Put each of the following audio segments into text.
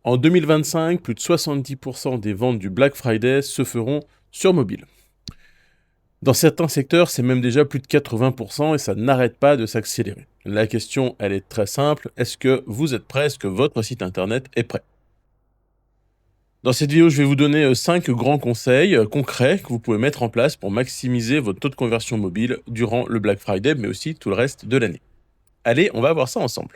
En 2025, plus de 70% des ventes du Black Friday se feront sur mobile. Dans certains secteurs, c'est même déjà plus de 80% et ça n'arrête pas de s'accélérer. La question, elle est très simple. Est-ce que vous êtes prêt? Est-ce que votre site internet est prêt? Dans cette vidéo, je vais vous donner 5 grands conseils concrets que vous pouvez mettre en place pour maximiser votre taux de conversion mobile durant le Black Friday, mais aussi tout le reste de l'année. Allez, on va voir ça ensemble.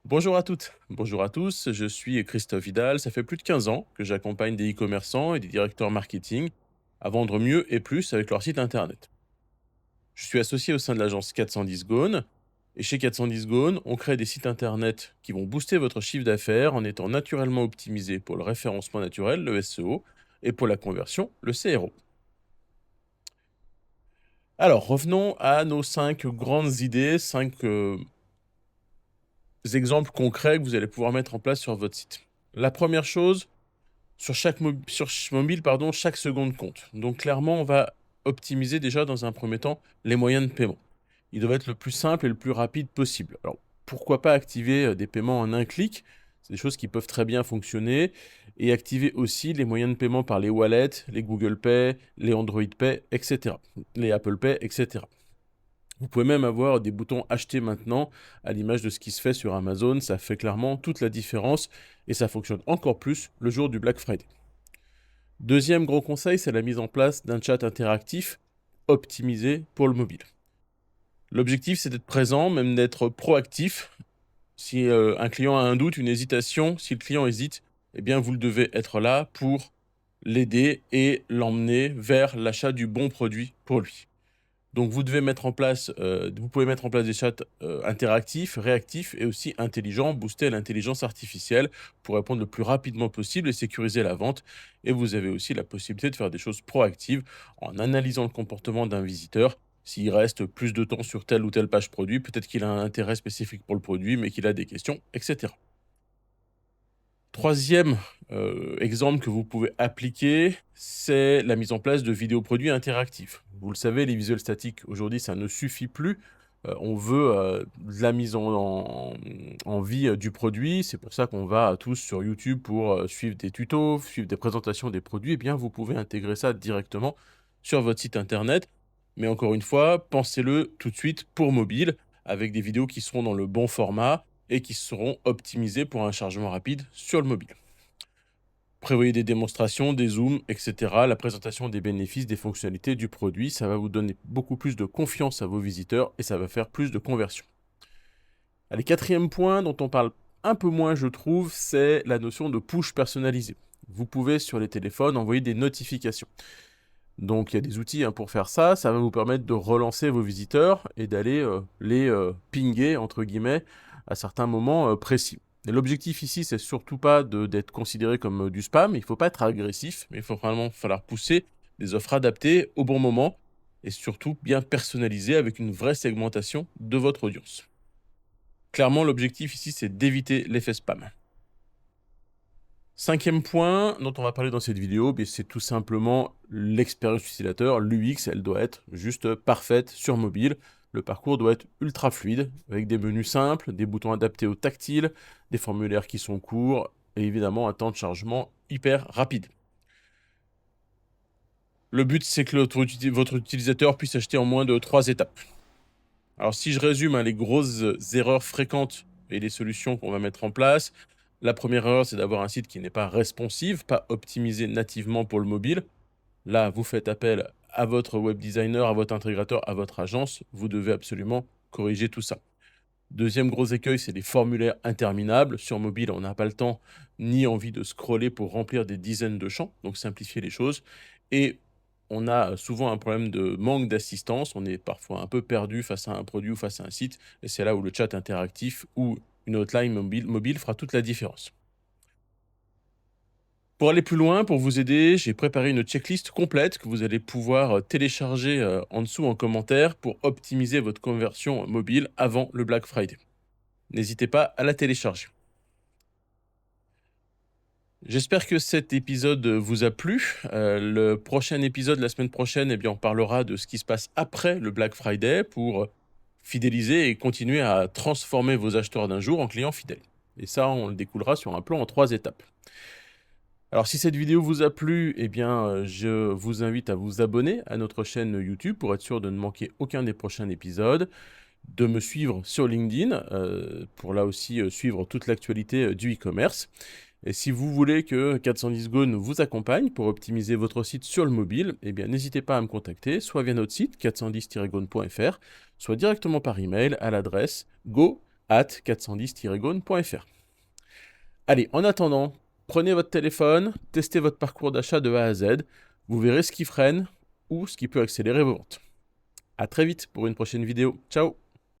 Bonjour à toutes, bonjour à tous, je suis Christophe Vidal, ça fait plus de 15 ans que j'accompagne des e-commerçants et des directeurs marketing à vendre mieux et plus avec leur site internet. Je suis associé au sein de l'agence 410 Gone, et chez 410 Gone, on crée des sites internet qui vont booster votre chiffre d'affaires en étant naturellement optimisés pour le référencement naturel, le SEO, et pour la conversion, le CRO. Alors, revenons à nos 5 grandes idées, 5 exemples concrets que vous allez pouvoir mettre en place sur votre site. La première chose, sur mobile, pardon, chaque seconde compte. Donc clairement, on va optimiser déjà dans un premier temps les moyens de paiement. Il doit être le plus simple et le plus rapide possible. Alors, pourquoi pas activer des paiements en un clic? C'est des choses qui peuvent très bien fonctionner. Et activer aussi les moyens de paiement par les wallets, les Google Pay, les Android Pay, etc. Les Apple Pay, etc. Vous pouvez même avoir des boutons acheter maintenant à l'image de ce qui se fait sur Amazon. Ça fait clairement toute la différence et ça fonctionne encore plus le jour du Black Friday. Deuxième gros conseil, c'est la mise en place d'un chat interactif optimisé pour le mobile. L'objectif, c'est d'être présent, même d'être proactif. Si un client a un doute, une hésitation, si le client hésite, eh bien, vous devez être là pour l'aider et l'emmener vers l'achat du bon produit pour lui. Donc vous pouvez mettre en place des chats interactifs, réactifs et aussi intelligents, booster l'intelligence artificielle pour répondre le plus rapidement possible et sécuriser la vente. Et vous avez aussi la possibilité de faire des choses proactives en analysant le comportement d'un visiteur. S'il reste plus de temps sur telle ou telle page produit, peut-être qu'il a un intérêt spécifique pour le produit, mais qu'il a des questions, etc. Troisième exemple que vous pouvez appliquer, c'est la mise en place de vidéos produits interactifs. Vous le savez, les visuels statiques, aujourd'hui, ça ne suffit plus. On veut de la mise en vie du produit. C'est pour ça qu'on va tous sur YouTube pour suivre des tutos, suivre des présentations des produits. Eh bien, vous pouvez intégrer ça directement sur votre site internet. Mais encore une fois, pensez-le tout de suite pour mobile, avec des vidéos qui seront dans le bon format et qui seront optimisés pour un chargement rapide sur le mobile. Prévoyez des démonstrations, des zooms, etc. La présentation des bénéfices, des fonctionnalités du produit, ça va vous donner beaucoup plus de confiance à vos visiteurs et ça va faire plus de conversion. Allez, quatrième point dont on parle un peu moins, je trouve, c'est la notion de push personnalisé. Vous pouvez sur les téléphones envoyer des notifications. Donc il y a des outils pour faire ça, ça va vous permettre de relancer vos visiteurs et d'aller les pinguer, entre guillemets, à certains moments précis. Et l'objectif ici, c'est surtout pas d'être considéré comme du spam, il ne faut pas être agressif, mais il faut vraiment falloir pousser des offres adaptées au bon moment et surtout bien personnalisées avec une vraie segmentation de votre audience. Clairement, l'objectif ici, c'est d'éviter l'effet spam. Cinquième point dont on va parler dans cette vidéo, c'est tout simplement l'expérience utilisateur. L'UX, elle doit être juste parfaite sur mobile. Le parcours doit être ultra fluide, avec des menus simples, des boutons adaptés au tactile, des formulaires qui sont courts, et évidemment un temps de chargement hyper rapide. Le but, c'est que votre utilisateur puisse acheter en moins de 3 étapes. Alors si je résume les grosses erreurs fréquentes et les solutions qu'on va mettre en place, la première erreur, c'est d'avoir un site qui n'est pas responsive, pas optimisé nativement pour le mobile. Là, vous faites appel à votre web designer, à votre intégrateur, à votre agence. Vous devez absolument corriger tout ça. Deuxième gros écueil, c'est les formulaires interminables. Sur mobile, on n'a pas le temps ni envie de scroller pour remplir des dizaines de champs, donc simplifier les choses. Et on a souvent un problème de manque d'assistance. On est parfois un peu perdu face à un produit ou face à un site. Et c'est là où le chat interactif ou une hotline mobile fera toute la différence. Pour aller plus loin, pour vous aider, j'ai préparé une checklist complète que vous allez pouvoir télécharger en dessous en commentaire pour optimiser votre conversion mobile avant le Black Friday. N'hésitez pas à la télécharger. J'espère que cet épisode vous a plu. Le prochain épisode, la semaine prochaine, eh bien, on parlera de ce qui se passe après le Black Friday pour fidéliser et continuer à transformer vos acheteurs d'un jour en clients fidèles. Et ça, on le découlera sur un plan en 3 étapes. Alors si cette vidéo vous a plu, eh bien, je vous invite à vous abonner à notre chaîne YouTube pour être sûr de ne manquer aucun des prochains épisodes, de me suivre sur LinkedIn pour là aussi suivre toute l'actualité du e-commerce. Et si vous voulez que 410 Gone vous accompagne pour optimiser votre site sur le mobile, eh bien n'hésitez pas à me contacter, soit via notre site 410-gone.fr, soit directement par email à l'adresse go@410-gone.fr. Allez, en attendant, prenez votre téléphone, testez votre parcours d'achat de A à Z, vous verrez ce qui freine ou ce qui peut accélérer vos ventes. À très vite pour une prochaine vidéo. Ciao!